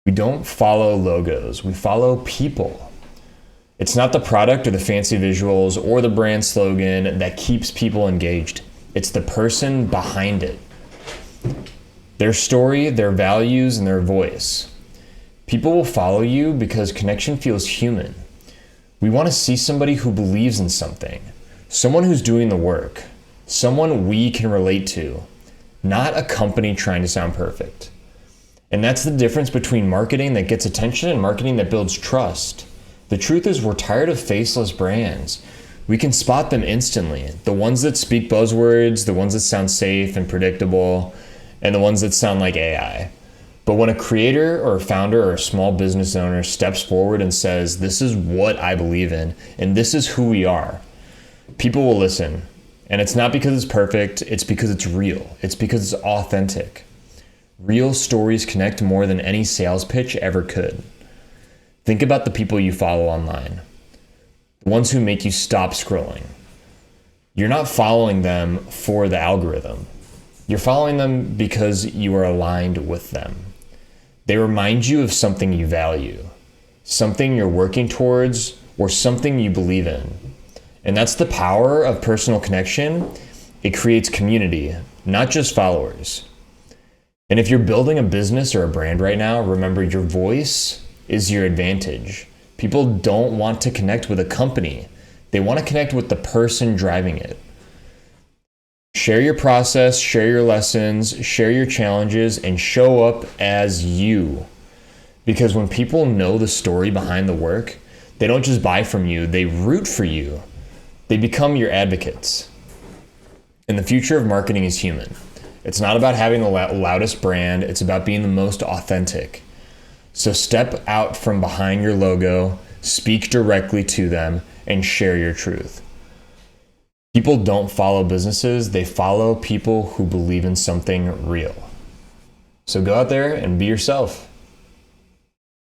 We don't follow logos, we follow people. It's not the product or the fancy visuals or the brand slogan that keeps people engaged. It's the person behind it. Their story, their values, and their voice. People will follow you because connection feels human. We want to see somebody who believes in something, someone who's doing the work, someone we can relate to, not a company trying to sound perfect. And that's the difference between marketing that gets attention and marketing that builds trust. The truth is we're tired of faceless brands. We can spot them instantly. The ones that speak buzzwords, the ones that sound safe and predictable, and the ones that sound like AI. But when a creator or a founder or a small business owner steps forward and says, this is what I believe in, and this is who we are, people will listen. And it's not because it's perfect, it's because it's real. It's because it's authentic. Real stories connect more than any sales pitch ever could. Think about the people you follow online. The ones who make you stop scrolling. You're not following them for the algorithm. You're following them because you are aligned with them. They remind you of something you value, something you're working towards, or something you believe in. And that's the power of personal connection. It creates community, not just followers. And if you're building a business or a brand right now, remember your voice is your advantage. People don't want to connect with a company. They want to connect with the person driving it. Share your process, share your lessons, share your challenges, and show up as you. Because when people know the story behind the work, they don't just buy from you, they root for you. They become your advocates. And the future of marketing is human. It's not about having the loudest brand, it's about being the most authentic. So step out from behind your logo, speak directly to them, and share your truth. People don't follow businesses, they follow people who believe in something real. So go out there and be yourself.